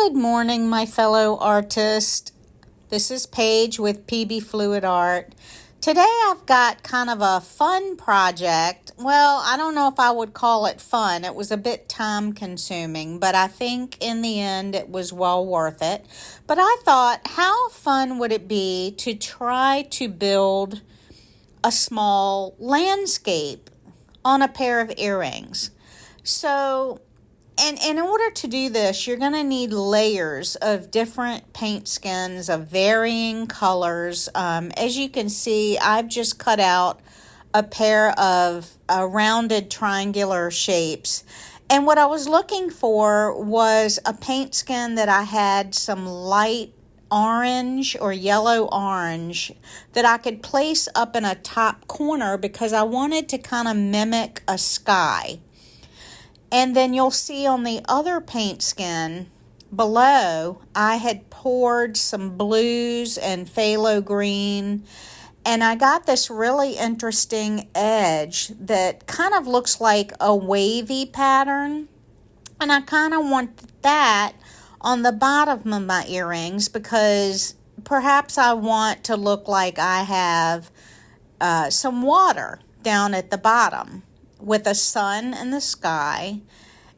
Good morning, my fellow artists. This is Paige with PB Fluid Art. Today I've got kind of a fun project. Well, I don't know if I would call it fun. It was a bit time consuming, but I think in the end it was well worth it. But I thought, how fun would it be to try to build a small landscape on a pair of earrings? And in order to do this, you're going to need layers of different paint skins of varying colors. As you can see, I've just cut out a pair of rounded triangular shapes. And what I was looking for was a paint skin that I had some light orange or yellow orange that I could place up in a top corner because I wanted to kind of mimic a sky. And then you'll see on the other paint skin below, I had poured some blues and phthalo green, and I got this really interesting edge that kind of looks like a wavy pattern. And I kind of want that on the bottom of my earrings because perhaps I want to look like I have some water down at the bottom, with a sun in the sky,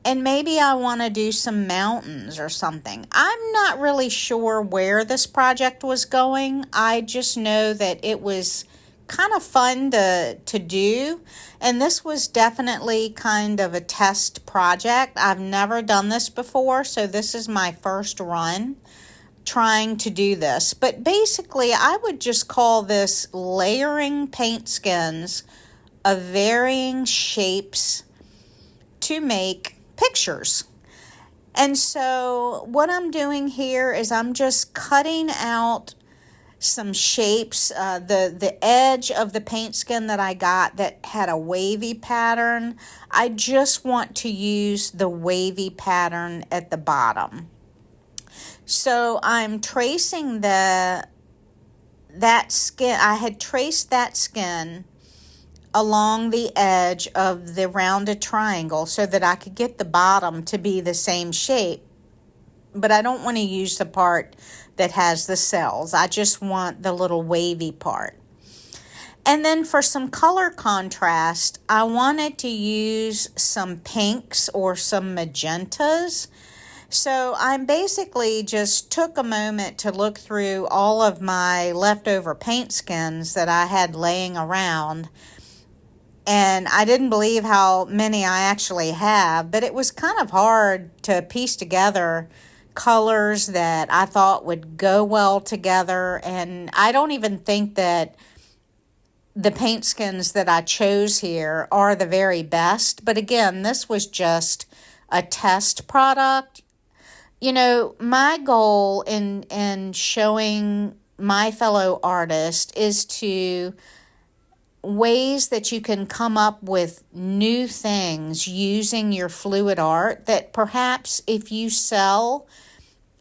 and maybe I want to do some mountains or something. I'm not really sure where this project was going. I just know that it was kind of fun to do, and this was definitely kind of a test project. I've never done this before, so this is my first run trying to do this. But basically, I would just call this layering paint skins of varying shapes to make pictures. And so what I'm doing here is I'm just cutting out some shapes. The edge of the paint skin that I got that had a wavy pattern, I just want to use the wavy pattern at the bottom. So I'm tracing that skin. I had traced that skin along the edge of the rounded triangle so that I could get the bottom to be the same shape. But I don't want to use the part that has the cells. I just want the little wavy part. And then for some color contrast, I wanted to use some pinks or some magentas. So I basically just took a moment to look through all of my leftover paint skins that I had laying around. And I didn't believe how many I actually have, but it was kind of hard to piece together colors that I thought would go well together. And I don't even think that the paint skins that I chose here are the very best. But again, this was just a test product. You know, my goal in showing my fellow artists is to ways that you can come up with new things using your fluid art that perhaps if you sell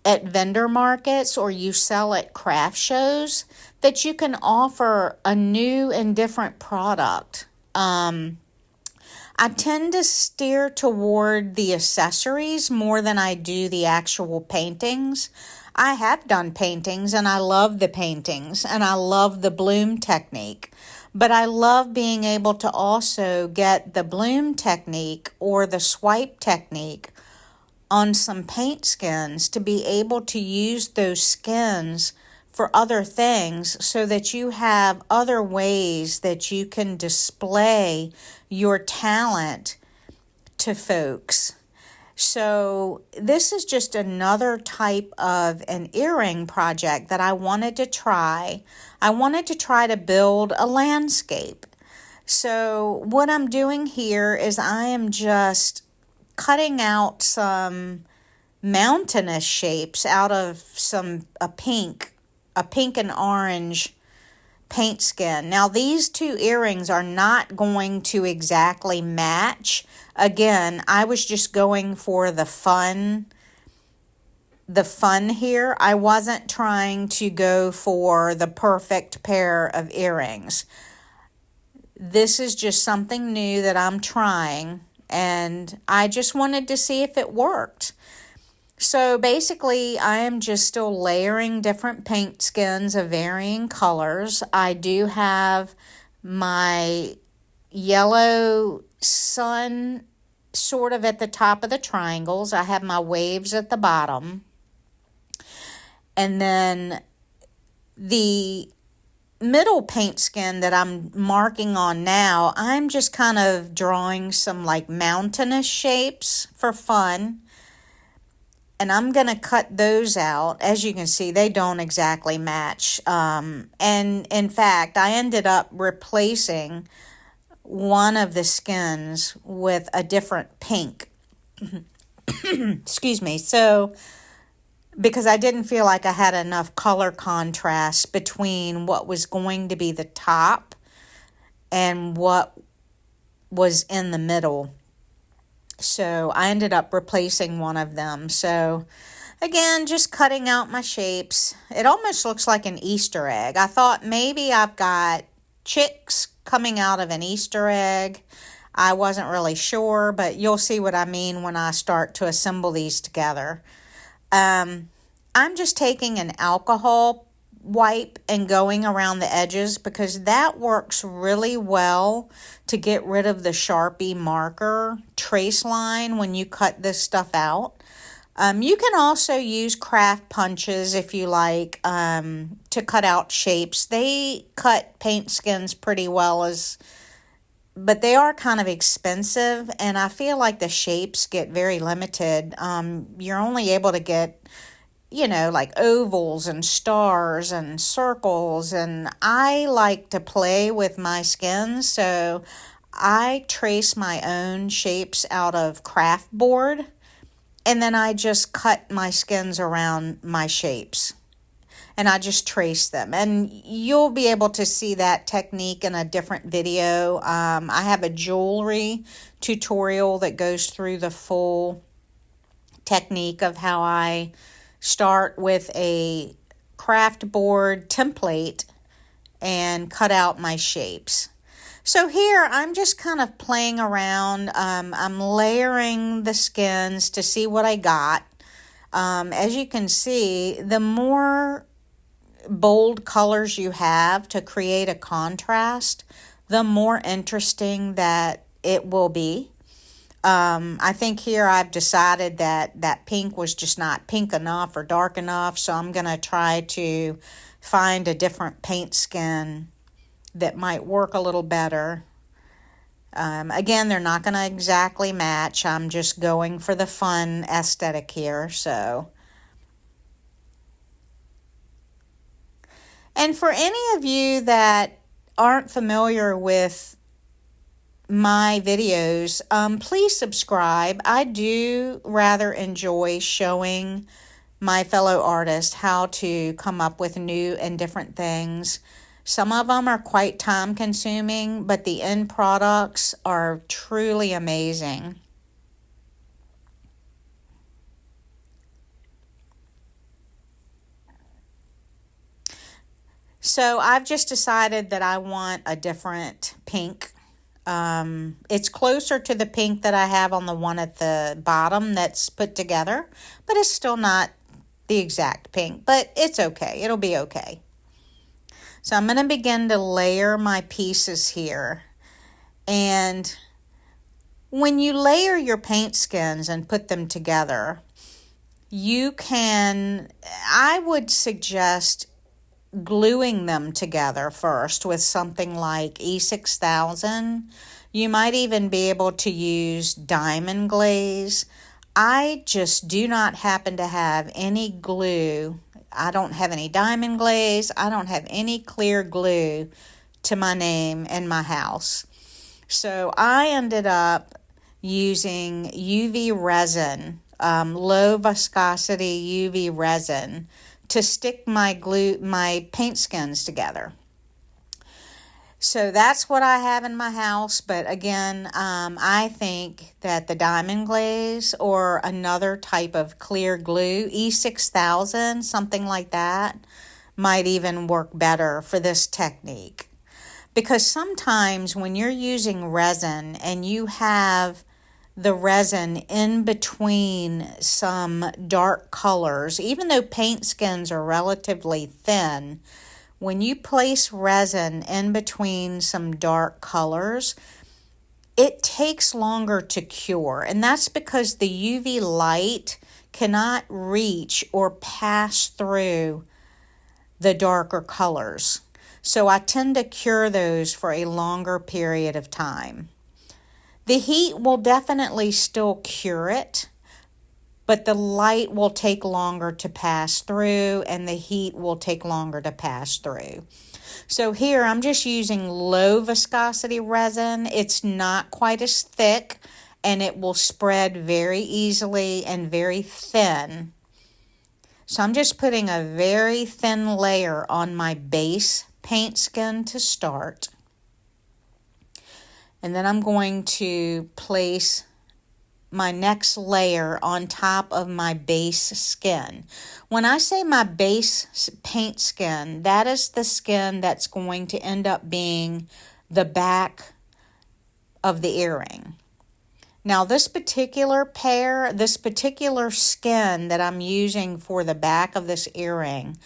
at vendor markets or you sell at craft shows, that you can offer a new and different product. I tend to steer toward the accessories more than I do the actual paintings. I have done paintings and I love the paintings and I love the bloom technique. But I love being able to also get the bloom technique or the swipe technique on some paint skins to be able to use those skins for other things so that you have other ways that you can display your talent to folks. So this is just another type of an earring project that I wanted to try. I wanted to try to build a landscape. So what I'm doing here is I am just cutting out some mountainous shapes out of a pink and orange paint skin. Now these two earrings are not going to exactly match. Again, I was just going for the fun here. I wasn't trying to go for the perfect pair of earrings. This is just something new that I'm trying, and I just wanted to see if it worked. So basically, I am just still layering different paint skins of varying colors. I do have my yellow sun sort of at the top of the triangles. I have my waves at the bottom. And then the middle paint skin that I'm marking on now, I'm just kind of drawing some like mountainous shapes for fun. And I'm going to cut those out. As you can see, they don't exactly match. And in fact, I ended up replacing one of the skins with a different pink. Excuse me. So, because I didn't feel like I had enough color contrast between what was going to be the top and what was in the middle. So I ended up replacing one of them. So again, just cutting out my shapes. It almost looks like an Easter egg. I thought maybe I've got chicks coming out of an Easter egg. I wasn't really sure, but you'll see what I mean when I start to assemble these together. I'm just taking an alcohol wipe and going around the edges because that works really well to get rid of the Sharpie marker trace line when you cut this stuff out. You can also use craft punches if you like to cut out shapes. They cut paint skins pretty well, but they are kind of expensive, and I feel like the shapes get very limited. You're only able to get like ovals and stars and circles, and I like to play with my skins, so I trace my own shapes out of craft board, and then I just cut my skins around my shapes, and I just trace them, and you'll be able to see that technique in a different video. I have a jewelry tutorial that goes through the full technique of how I start with a craft board template and cut out my shapes. So here I'm just kind of playing around. I'm layering the skins to see what I got. As you can see, the more bold colors you have to create a contrast, the more interesting that it will be. I think here I've decided that pink was just not pink enough or dark enough, so I'm going to try to find a different paint skin that might work a little better. Again, they're not going to exactly match. I'm just going for the fun aesthetic here. And for any of you that aren't familiar with my videos, please subscribe. I do rather enjoy showing my fellow artists how to come up with new and different things. Some of them are quite time consuming, but the end products are truly amazing. So I've just decided that I want a different pink. It's closer to the pink that I have on the one at the bottom that's put together, but it's still not the exact pink, but it's okay. It'll be okay. So I'm going to begin to layer my pieces here. And when you layer your paint skins and put them together, I would suggest gluing them together first with something like E6000. You might even be able to use diamond glaze. I just do not happen to have any glue. I don't have any diamond glaze. I don't have any clear glue to my name in my house. So I ended up using UV resin, low viscosity UV resin, to stick my paint skins together. So that's what I have in my house. But again, I think that the diamond glaze or another type of clear glue, E6000, something like that, might even work better for this technique. Because sometimes when you're using resin and you have the resin in between some dark colors. Even though paint skins are relatively thin, when you place resin in between some dark colors, it takes longer to cure. And that's because the UV light cannot reach or pass through the darker colors. So I tend to cure those for a longer period of time. The heat will definitely still cure it, but the light will take longer to pass through and the heat will take longer to pass through. So here I'm just using low viscosity resin. It's not quite as thick and it will spread very easily and very thin. So I'm just putting a very thin layer on my base paint skin to start. And then I'm going to place my next layer on top of my base skin. When I say my base paint skin, that is the skin that's going to end up being the back of the earring. Now this particular skin that I'm using for the back of this earring,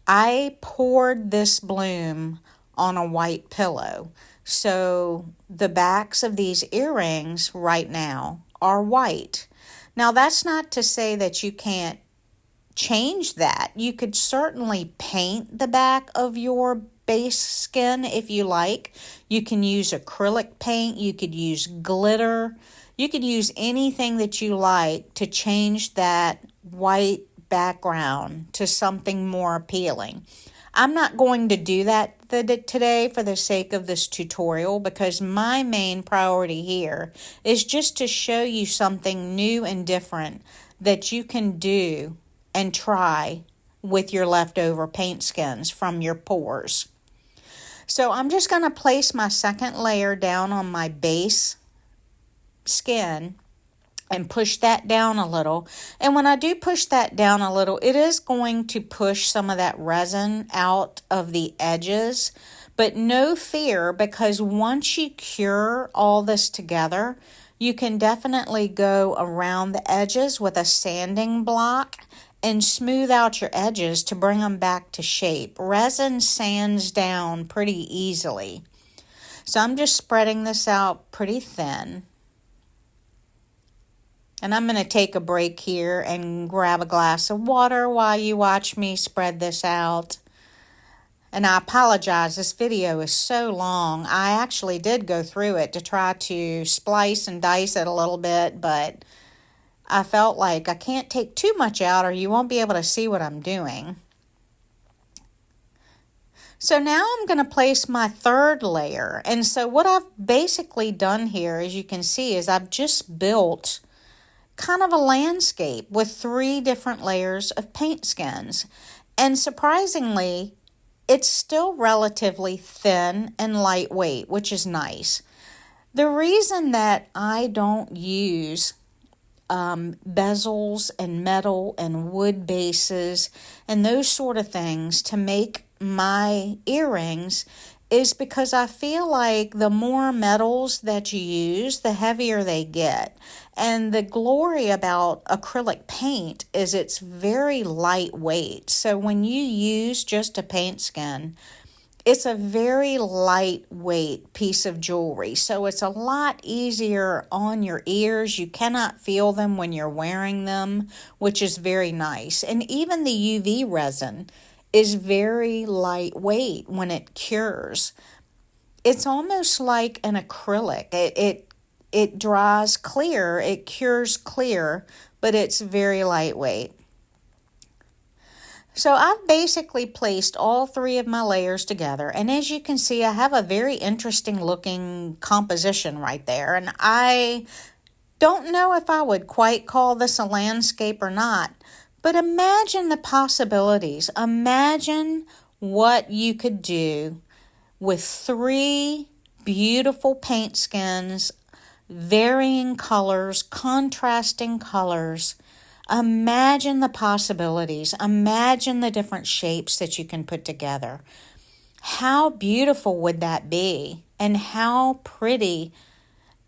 I poured this bloom on a white pillow. So the backs of these earrings right now are white. Now that's not to say that you can't change that. You could certainly paint the back of your base skin if you like. You can use acrylic paint, you could use glitter, you could use anything that you like to change that white background to something more appealing. I'm not going to do that today for the sake of this tutorial because my main priority here is just to show you something new and different that you can do and try with your leftover paint skins from your pours. So I'm just going to place my second layer down on my base skin and push that down a little. And when I do push that down a little, it is going to push some of that resin out of the edges. But no fear, because once you cure all this together, you can definitely go around the edges with a sanding block and smooth out your edges to bring them back to shape. Resin sands down pretty easily. So I'm just spreading this out pretty thin. And I'm going to take a break here and grab a glass of water while you watch me spread this out. And I apologize, this video is so long. I actually did go through it to try to splice and dice it a little bit, but I felt like I can't take too much out or you won't be able to see what I'm doing. So now I'm going to place my third layer. And so what I've basically done here, as you can see, is I've just built kind of a landscape with 3 different layers of paint skins. And surprisingly, it's still relatively thin and lightweight, which is nice. The reason that I don't use bezels and metal and wood bases and those sort of things to make my earrings is because I feel like the more metals that you use, the heavier they get. And the glory about acrylic paint is it's very lightweight. So when you use just a paint skin, it's a very lightweight piece of jewelry. So it's a lot easier on your ears. You cannot feel them when you're wearing them, which is very nice. And even the UV resin is very lightweight when it cures. It's almost like an acrylic. It dries clear, it cures clear, but it's very lightweight. So I've basically placed all 3 of my layers together, and as you can see, I have a very interesting looking composition right there, and I don't know if I would quite call this a landscape or not. But imagine the possibilities. Imagine what you could do with 3 beautiful paint skins, varying colors, contrasting colors. Imagine the possibilities. Imagine the different shapes that you can put together. How beautiful would that be? And how pretty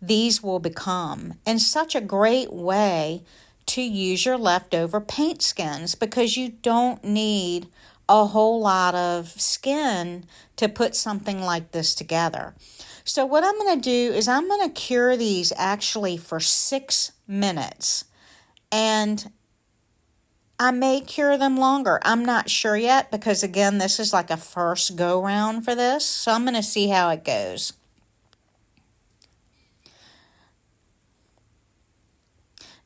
these will become. And such a great way to use your leftover paint skins, because you don't need a whole lot of skin to put something like this together. So what I'm going to do is I'm going to cure these actually for 6 minutes. And I may cure them longer. I'm not sure yet, because again, this is like a first go round for this. So I'm going to see how it goes.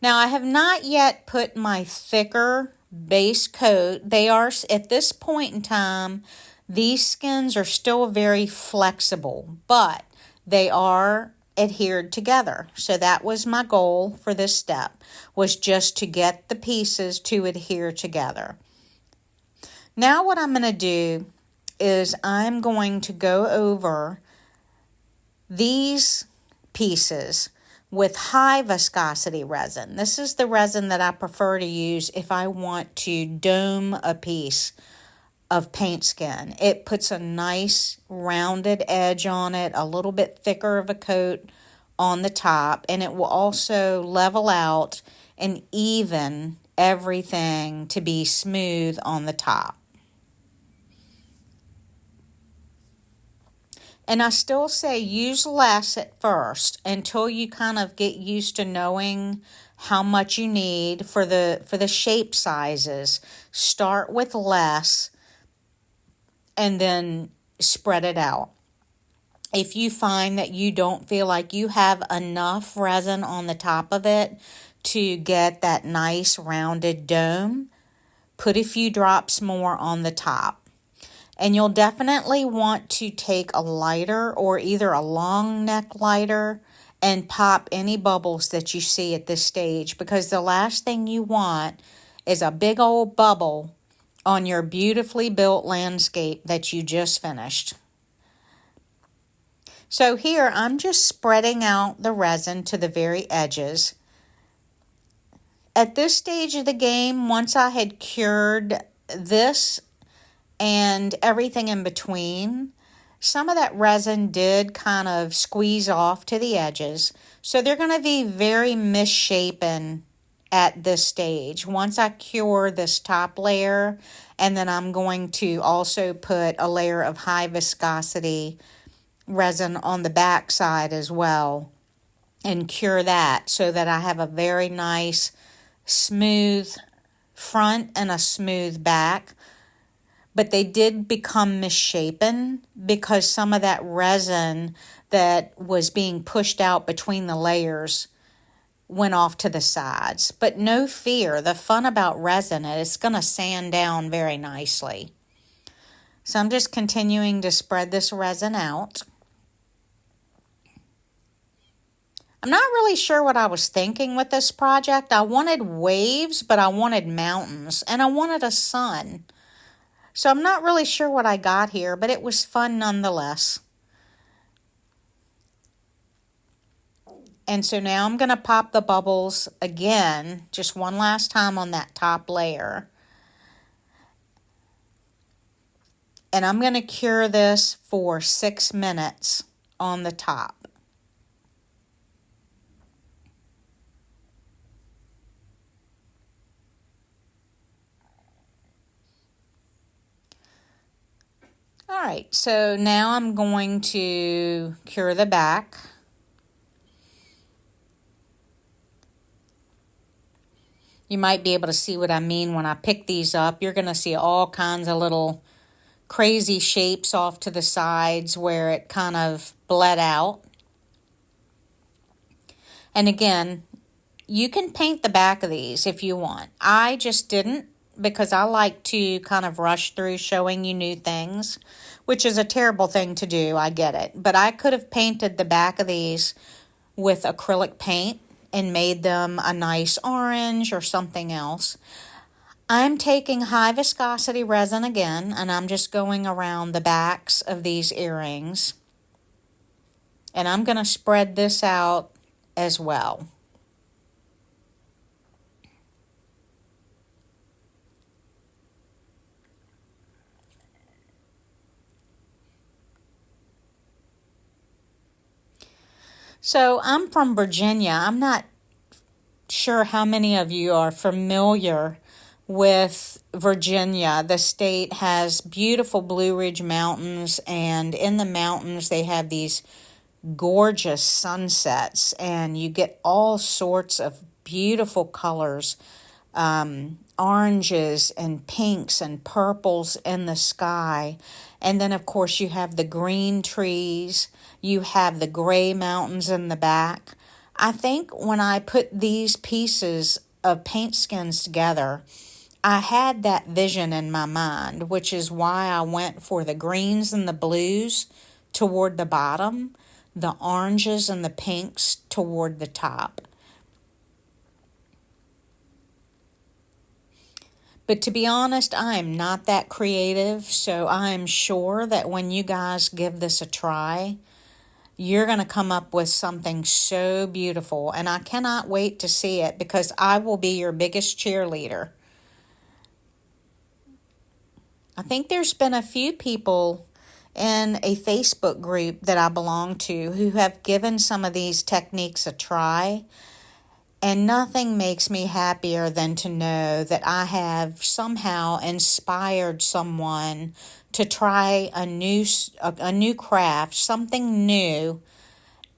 Now I have not yet put my thicker base coat. They are, at this point in time, these skins are still very flexible, but they are adhered together. So that was my goal for this step, was just to get the pieces to adhere together. Now what I'm going to do is I'm going to go over these pieces with high viscosity resin. This is the resin that I prefer to use if I want to dome a piece of paint skin. It puts a nice rounded edge on it, a little bit thicker of a coat on the top, and it will also level out and even everything to be smooth on the top. And I still say use less at first until you kind of get used to knowing how much you need for the shape sizes. Start with less and then spread it out. If you find that you don't feel like you have enough resin on the top of it to get that nice rounded dome, put a few drops more on the top. And you'll definitely want to take a lighter or either a long neck lighter and pop any bubbles that you see at this stage, because the last thing you want is a big old bubble on your beautifully built landscape that you just finished. So here I'm just spreading out the resin to the very edges. At this stage of the game, once I had cured this and everything in between, some of that resin did kind of squeeze off to the edges. So they're going to be very misshapen at this stage. Once I cure this top layer, and then I'm going to also put a layer of high viscosity resin on the back side as well and cure that so that I have a very nice smooth front and a smooth back. But they did become misshapen because some of that resin that was being pushed out between the layers went off to the sides. But no fear, the fun about resin is it's going to sand down very nicely. So I'm just continuing to spread this resin out. I'm not really sure what I was thinking with this project. I wanted waves, but I wanted mountains, and I wanted a sun. So I'm not really sure what I got here, but it was fun nonetheless. And so now I'm going to pop the bubbles again, just one last time on that top layer. And I'm going to cure this for 6 minutes on the top. All right, so now I'm going to cure the back. You might be able to see what I mean when I pick these up. You're going to see all kinds of little crazy shapes off to the sides where it kind of bled out. And again, you can paint the back of these if you want. I just didn't, because I like to kind of rush through showing you new things, which is a terrible thing to do, I get it. But I could have painted the back of these with acrylic paint and made them a nice orange or something else. I'm taking high viscosity resin again, and I'm just going around the backs of these earrings. And I'm going to spread this out as well. So I'm from Virginia. I'm not sure how many of you are familiar with Virginia. The state has beautiful Blue Ridge Mountains, and in the mountains they have these gorgeous sunsets, and you get all sorts of beautiful colors, oranges and pinks and purples in the sky. And then, of course, you have the green trees, you have the gray mountains in the back. I think when I put these pieces of Paintskins together, I had that vision in my mind, which is why I went for the greens and the blues toward the bottom, the oranges and the pinks toward the top. But to be honest, I am not that creative, so I am sure that when you guys give this a try, you're going to come up with something so beautiful, and I cannot wait to see it because I will be your biggest cheerleader. I think there's been a few people in a Facebook group that I belong to who have given some of these techniques a try, and nothing makes me happier than to know that I have somehow inspired someone to try a new craft, something new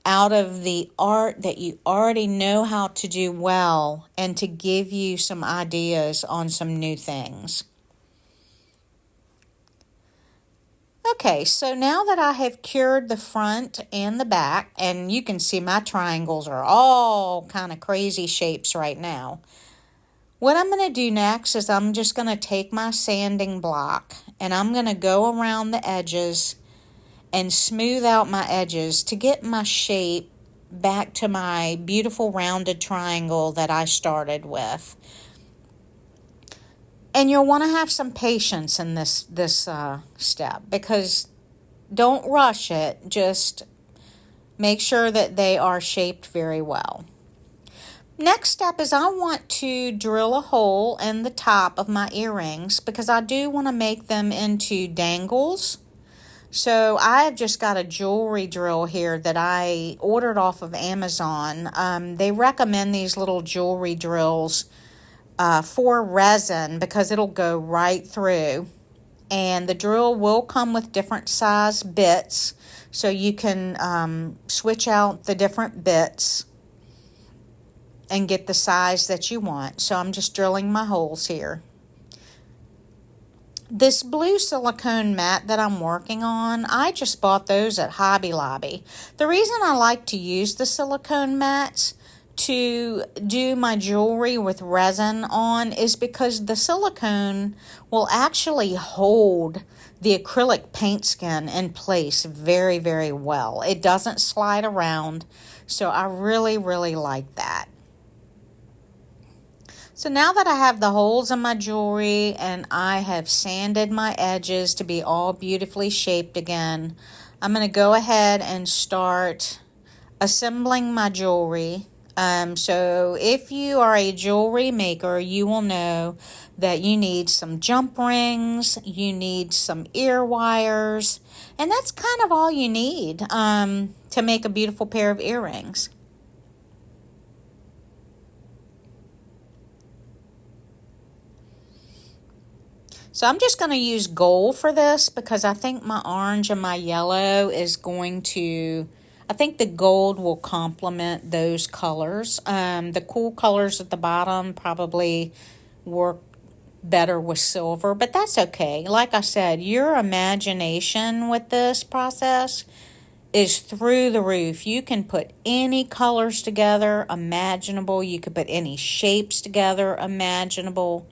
out of the art that you already know how to do well, and to give you some ideas on some new things. Okay, so now that I have cured the front and the back, and you can see my triangles are all kind of crazy shapes right now. What I'm going to do next is I'm just going to take my sanding block and I'm going to go around the edges and smooth out my edges to get my shape back to my beautiful rounded triangle that I started with. And you'll want to have some patience in this step, because don't rush it. Just make sure that they are shaped very well. Next step is I want to drill a hole in the top of my earrings because I do want to make them into dangles. So I've just got a jewelry drill here that I ordered off of Amazon. They recommend these little jewelry drills for resin because it'll go right through, and the drill will come with different size bits, so you can switch out the different bits and get the size that you want. So I'm just drilling my holes here. This blue silicone mat that I'm working on, I just bought those at Hobby Lobby. The reason I like to use the silicone mats to do my jewelry with resin on is because the silicone will actually hold the acrylic paint skin in place very, very well. It doesn't slide around, so I really, really like that. So now that I have the holes in my jewelry and I have sanded my edges to be all beautifully shaped again, I'm going to go ahead and start assembling my jewelry. So if you are a jewelry maker, you will know that you need some jump rings, you need some ear wires, and that's kind of all you need to make a beautiful pair of earrings. So I'm just going to use gold for this because I think my orange and my yellow is going to... I think the gold will complement those colors. The cool colors at the bottom probably work better with silver, but that's okay. Like I said, your imagination with this process is through the roof. You can put any colors together imaginable. You could put any shapes together imaginable.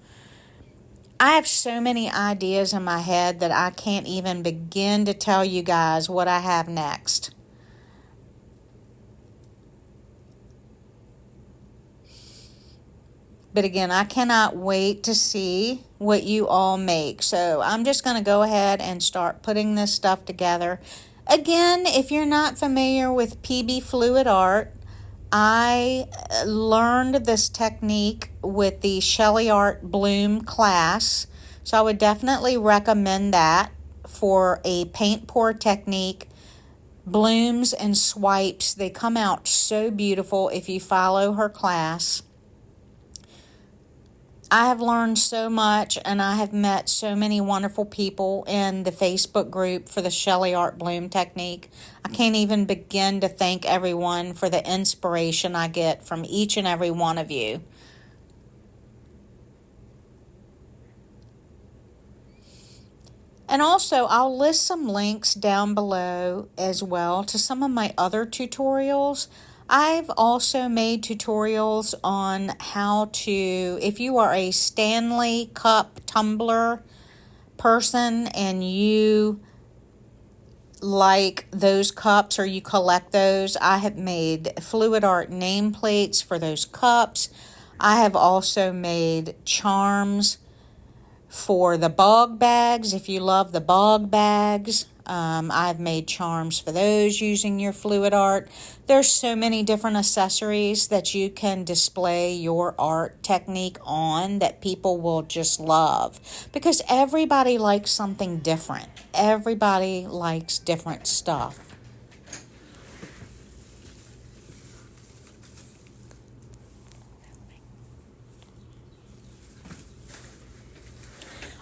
I have so many ideas in my head that I can't even begin to tell you guys what I have next. But again, I cannot wait to see what you all make. So I'm just going to go ahead and start putting this stuff together. Again, if you're not familiar with PB Fluid Art, I learned this technique with the Shelly Art Bloom class. So I would definitely recommend that for a paint pour technique blooms and swipes. They come out so beautiful if you follow her class. I have learned so much, and I have met so many wonderful people in the Facebook group for the Shelley Art Bloom technique. I can't even begin to thank everyone for the inspiration I get from each and every one of you. And also, I'll list some links down below as well to some of my other tutorials. I've also made tutorials on how to, if you are a Stanley cup tumbler person and you like those cups or you collect those, I have made fluid art nameplates for those cups. I have also made charms for the Bogg bags. If you love the Bogg bags, I've made charms for those using your fluid art. There's so many different accessories that you can display your art technique on that people will just love, because everybody likes something different. Everybody likes different stuff.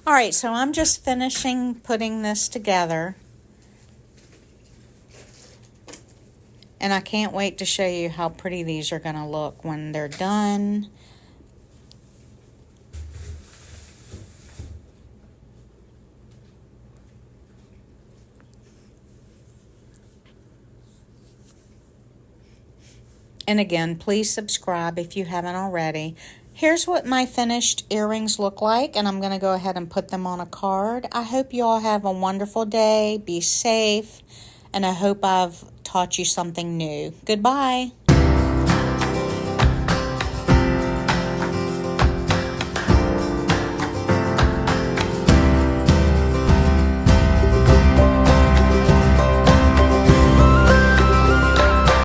All right, so I'm just finishing putting this together. And I can't wait to show you how pretty these are going to look when they're done. And again, please subscribe if you haven't already. Here's what my finished earrings look like, and I'm going to go ahead and put them on a card. I hope you all have a wonderful day. Be safe, and I hope I've taught you something new. Goodbye.